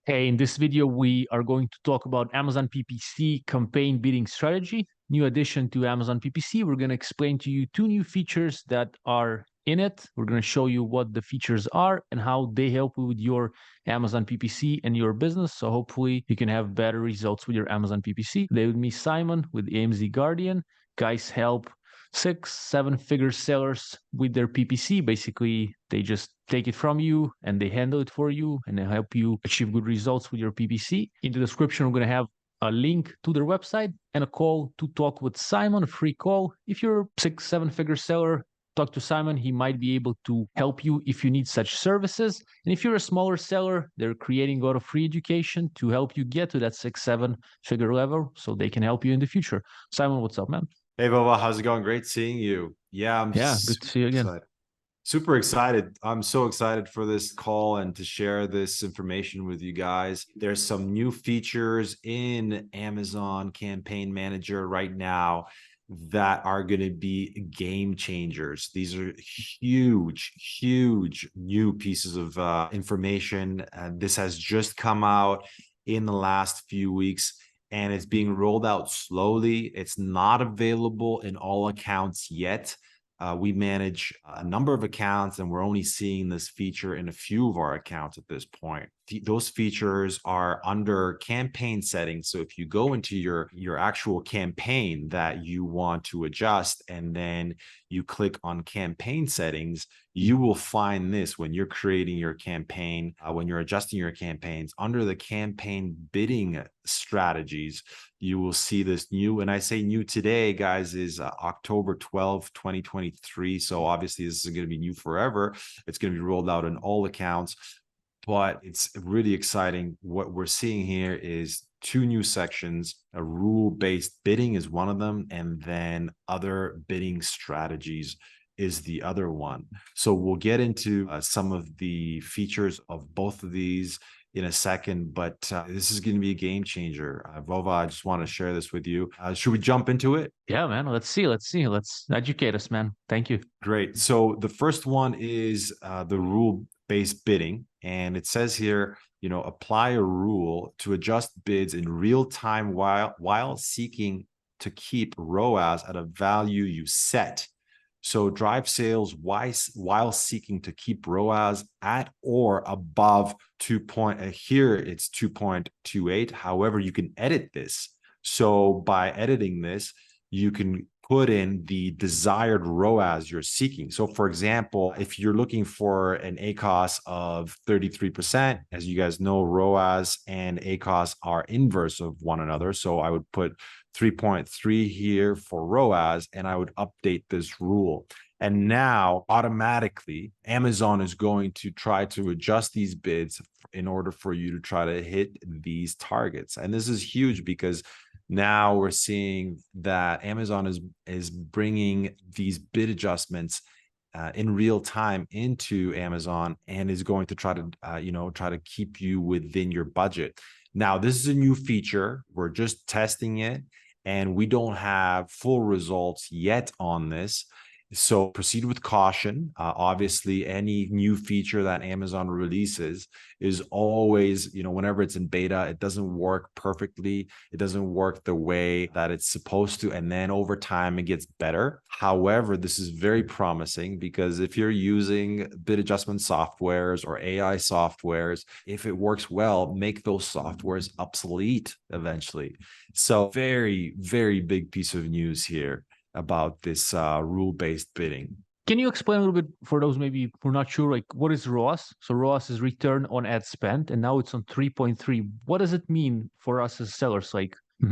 Hey, in this video, we are going to talk about Amazon PPC campaign bidding strategy. New addition to Amazon PPC. We're going to explain to you two new features that are in it. We're going to show you what the features are and how they help you with your Amazon PPC and your business. So hopefully you can have better results with your Amazon PPC. Today with me, Szymon with AMZ Guardian. Guys help 6-7 figure sellers with their PPC. Basically, they just take it from you and they handle it for you and they help you achieve good results with your PPC. In the description, we're going to have a link to their website and a call to talk with Szymon, a free call. If you're a 6-7 figure seller, talk to Szymon. He might be able to help you if you need such services. And if you're a smaller seller, they're creating a lot of free education to help you get to that 6-7 figure level so they can help you in the future. Szymon, what's up, man? Hey, Bova, how's it going? Great seeing you. Yeah, I'm Yeah, good to see you again. excited. Super excited. I'm so excited for this call and to share this information with you guys. There's some new features in Amazon Campaign Manager right now that are going to be game changers. These are huge new pieces of information. This has just come out in the last few weeks, and it's being rolled out slowly. It's not available in all accounts yet. We manage a number of accounts, and we're only seeing this feature in a few of our accounts at this point. Those features are under campaign settings. So if you go into your actual campaign that you want to adjust, and then you click on campaign settings, you will find this when you're creating your campaign, when you're adjusting your campaigns under the campaign bidding strategies. You will see this new, and I say new today, guys, is October 12th, 2023. So obviously this is going to be new forever. It's going to be rolled out in all accounts, but it's really exciting. What we're seeing here is two new sections. A rule-based bidding is one of them, and then other bidding strategies is the other one. So we'll get into some of the features of both of these in a second, but this is going to be a game changer. Vova, I just want to share this with you. Should we jump into it? Yeah, man. Let's see. Let's educate us, man. Thank you. Great. So the first one is the rule-based bidding. And it says here, apply a rule to adjust bids in real time while seeking to keep ROAS at a value you set. So drive sales while seeking to keep ROAS at or above here it's 2.28. However, you can edit this. So by editing this, you can put in the desired ROAS you're seeking. So for example, if you're looking for an ACoS of 33%, as you guys know, ROAS and ACoS are inverse of one another. So I would put 3.3 here for ROAS, and I would update this rule. And now automatically Amazon is going to try to adjust these bids in order for you to try to hit these targets. And this is huge because now we're seeing that Amazon is bringing these bid adjustments in real time into Amazon, and is going to try to keep you within your budget. Now, this is a new feature. We're just testing it, and we don't have full results yet on this. So proceed with caution. Obviously, any new feature that Amazon releases is always, whenever it's in beta, it doesn't work perfectly. It doesn't work the way that it's supposed to. And then over time, it gets better. However, this is very promising because if you're using bid adjustment softwares or AI softwares, if it works well, make those softwares obsolete eventually. So very, very big piece of news here about this rule-based bidding. Can you explain a little bit for those maybe who are not sure, like what is ROAS? So ROAS is return on ad spend, and now it's on 3.3. What does it mean for us as sellers?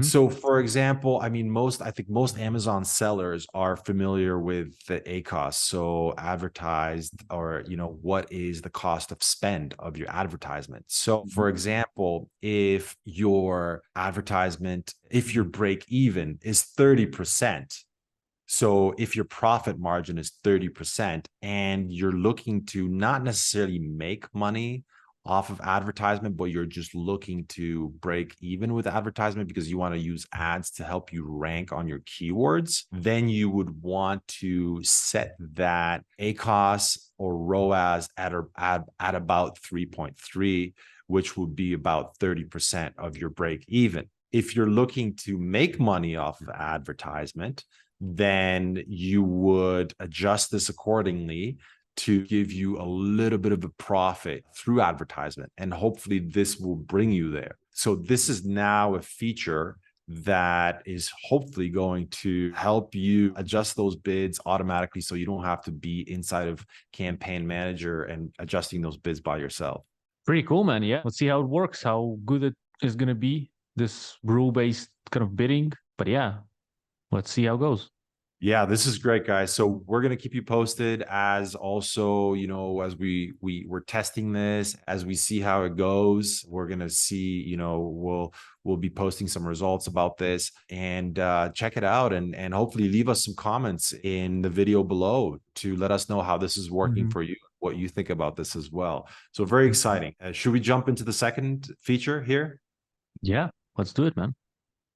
So for example, I think most Amazon sellers are familiar with the ACoS, so advertised, or what is the cost of spend of your advertisement. So for example, if your break even is 30%, so if your profit margin is 30% and you're looking to not necessarily make money off of advertisement, but you're just looking to break even with advertisement because you want to use ads to help you rank on your keywords, then you would want to set that ACoS or ROAS at about 3.3, which would be about 30% of your break even. If you're looking to make money off of advertisement, then you would adjust this accordingly to give you a little bit of a profit through advertisement. And hopefully this will bring you there. So this is now a feature that is hopefully going to help you adjust those bids automatically, so you don't have to be inside of Campaign Manager and adjusting those bids by yourself. Pretty cool, man. Yeah. Let's see how it works, how good it is going to be, this rule-based kind of bidding. But yeah, let's see how it goes. Yeah, this is great, guys. So we're going to keep you posted as also, as we're testing this, as we see how it goes. We're going to see, we'll be posting some results about this, and check it out, and hopefully leave us some comments in the video below to let us know how this is working for you, what you think about this as well. So very exciting. Should we jump into the second feature here? Yeah, let's do it, man.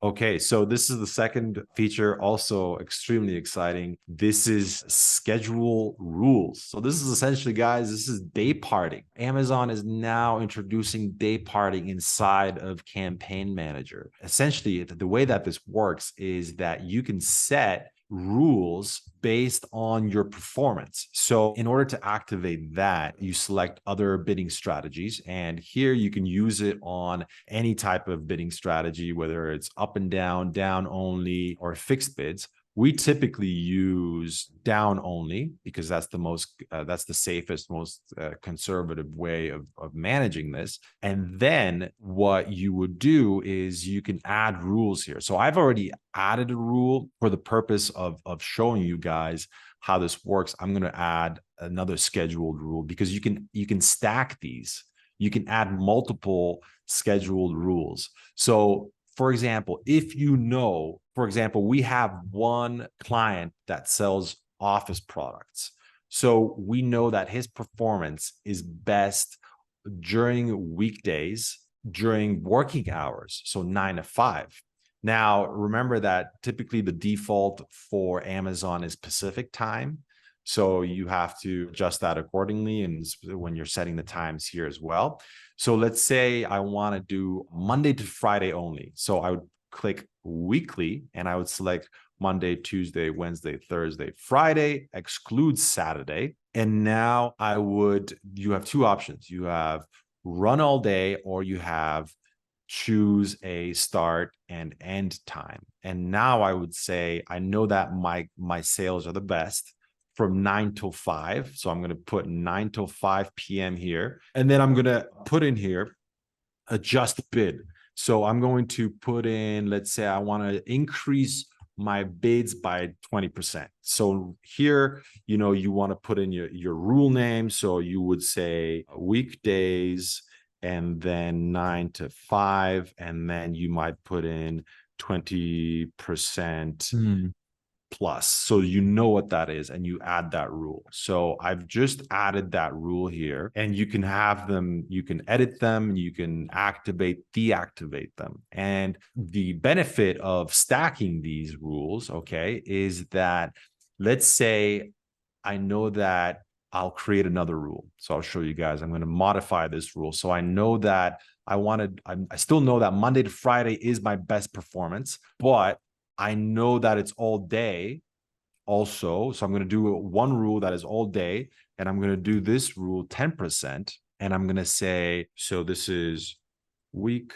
Okay, so this is the second feature, also extremely exciting. This is schedule rules. So this is essentially, guys, this is day parting. Amazon is now introducing day parting inside of Campaign Manager. Essentially, the way that this works is that you can set rules based on your performance. So in order to activate that, you select other bidding strategies. And here you can use it on any type of bidding strategy, whether it's up and down, down only, or fixed bids. We typically use down only because that's the safest, most conservative way of managing this. And then what you would do is you can add rules here. So I've already added a rule for the purpose of showing you guys how this works. I'm going to add another scheduled rule because you can stack these. You can add multiple scheduled rules. So for example, if for example, we have one client that sells office products. So we know that his performance is best during weekdays, during working hours, so 9 to 5. Now, remember that typically the default for Amazon is Pacific time. So you have to adjust that accordingly, and when you're setting the times here as well. So let's say I want to do Monday to Friday only. So I would click weekly and I would select Monday, Tuesday, Wednesday, Thursday, Friday, exclude Saturday. And now you have two options. You have run all day, or you have choose a start and end time. And now I would say, I know that my sales are the best from 9 till 5. So I'm going to put 9 till 5 p.m. here. And then I'm going to put in here, adjust bid. So I'm going to put in, let's say I want to increase my bids by 20%. So here, you want to put in your rule name. So you would say weekdays and then 9 to 5. And then you might put in 20% plus. So you know what that is, and you add that rule. So I've just added that rule here, and you can have them, you can edit them, you can deactivate them. And the benefit of stacking these rules, okay, is that, let's say I know that I'll create another rule. So I'll show you guys, I'm going to modify this rule. So I know that I still know that Monday to Friday is my best performance, but I know that it's all day also. So I'm going to do one rule that is all day, and I'm going to do this rule 10%. And I'm going to say, so this is weekdays,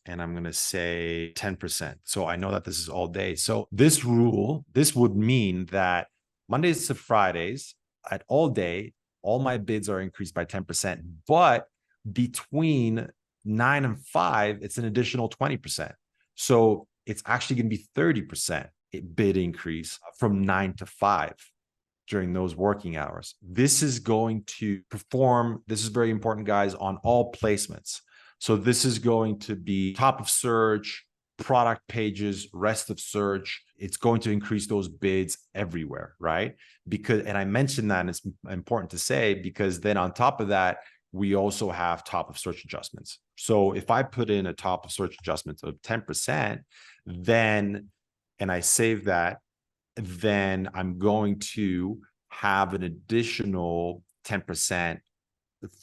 and I'm going to say 10%. So I know that this is all day. So this rule, this would mean that Mondays to Fridays at all day, all my bids are increased by 10%, but between 9 and 5, it's an additional 20%. So it's actually going to be 30% bid increase from 9 to 5 during those working hours. This is going to perform, this is very important, guys, on all placements. So this is going to be top of search, product pages, rest of search. It's going to increase those bids everywhere, right? And I mentioned that, and it's important to say, because then on top of that, we also have top of search adjustments. So if I put in a top of search adjustment of 10%, then, and I save that, then I'm going to have an additional 10%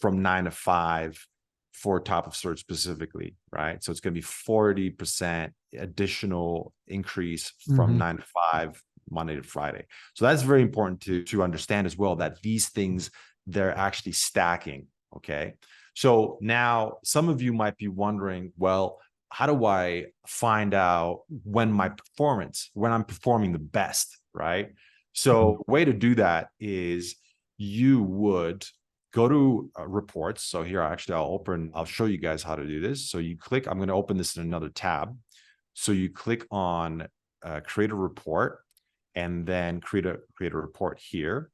from 9 to 5 for top of search specifically, right? So it's going to be 40% additional increase from 9 to 5, Monday to Friday. So that's very important to understand as well, that these things, they're actually stacking. Okay. So now some of you might be wondering, well, how do I find out when I'm performing the best, right? So the way to do that is you would go to reports. So here, actually, I'll show you guys how to do this. So you click, I'm going to open this in another tab. So you click on create a report, and then create a report here,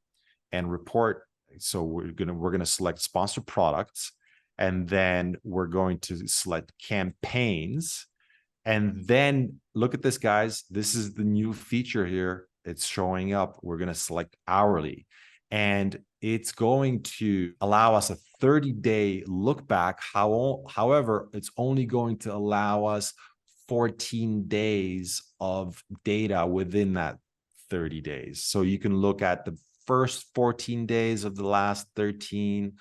and report. So we're going to select sponsored products, and then we're going to select campaigns. And then look at this, guys. This is the new feature here. It's showing up. We're going to select hourly, and it's going to allow us a 30-day look back. However, it's only going to allow us 14 days of data within that 30 days. So you can look at the first 14 days of the last 30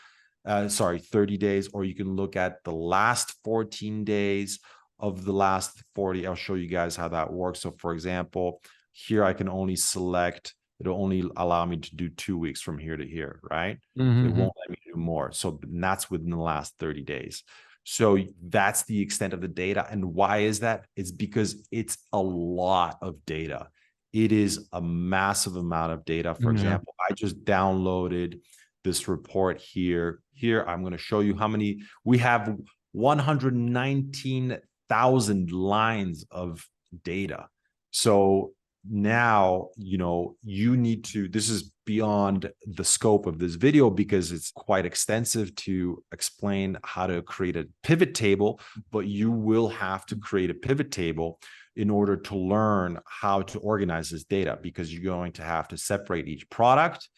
days, or you can look at the last 14 days of the last 40. I'll show you guys how that works. So for example, here I can only select, it'll only allow me to do 2 weeks from here to here, right? It won't let me do more. So that's within the last 30 days. So that's the extent of the data. And why is that? It's because it's a lot of data. It is a massive amount of data. For example, I just downloaded this report here. Here, I'm going to show you how many we have. 119,000 lines of data. So now, you need to, this is beyond the scope of this video because it's quite extensive to explain how to create a pivot table, but you will have to create a pivot table in order to learn how to organize this data, because you're going to have to separate each product,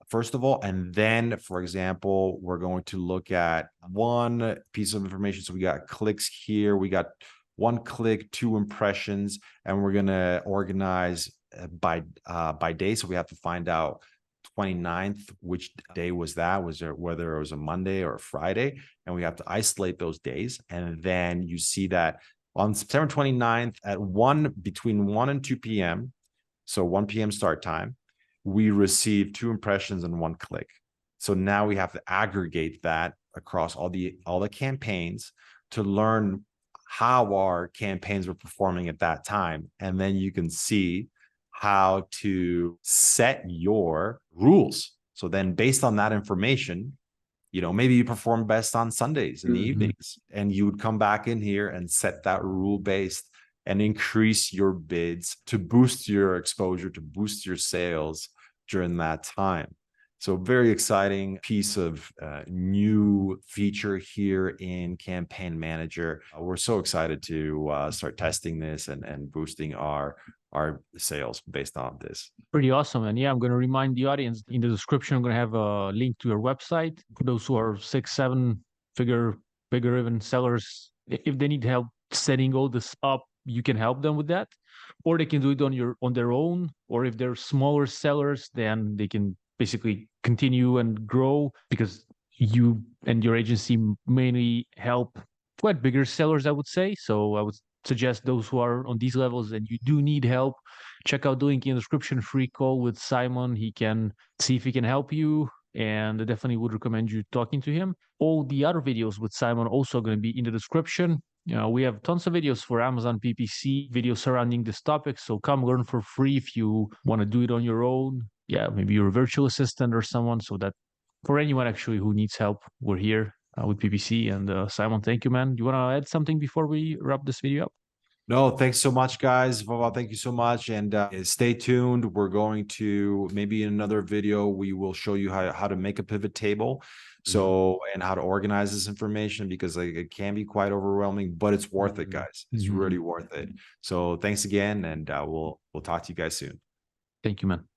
first of all. And then, for example, we're going to look at one piece of information. So we got clicks here. We got 1 click, 2 impressions, and we're going to organize by day. So we have to find out 29th, which day was that? Whether it was a Monday or a Friday, and we have to isolate those days. And then you see that on September 29th at between 1 and 2 p.m., so 1 p.m. start time, we received 2 impressions and 1 click. So now we have to aggregate that across all the campaigns to learn how our campaigns were performing at that time. And then you can see how to set your rules. So then based on that information, maybe you perform best on Sundays in the evenings, and you would come back in here and set that rule based and increase your bids to boost your exposure, to boost your sales during that time. So very exciting piece of new feature here in Campaign Manager. We're so excited to start testing this and boosting our sales based on this. Pretty awesome. And yeah, I'm going to remind the audience in the description, I'm going to have a link to your website for those who are 6-7 figure, bigger even sellers. If they need help setting all this up, you can help them with that, or they can do it on their own. Or if they're smaller sellers, then they can basically continue and grow, because you and your agency mainly help quite bigger sellers, I would say. So I would suggest those who are on these levels and you do need help, check out the link in the description, free call with Szymon. He can see if he can help you, and I definitely would recommend you talking to him. All the other videos with Szymon also going to be in the description. We have tons of videos for Amazon PPC, videos surrounding this topic. So come learn for free if you want to do it on your own. Yeah, maybe you're a virtual assistant or someone. So that for anyone actually who needs help, we're here with PPC. And Szymon, thank you, man. Do you want to add something before we wrap this video up? No, thanks so much, guys. Well, thank you so much. And stay tuned. We're going to, maybe in another video, we will show you how to make a pivot table. So, and how to organize this information, because it can be quite overwhelming, but it's worth it, guys. It's really worth it. So thanks again. And we'll talk to you guys soon. Thank you, man.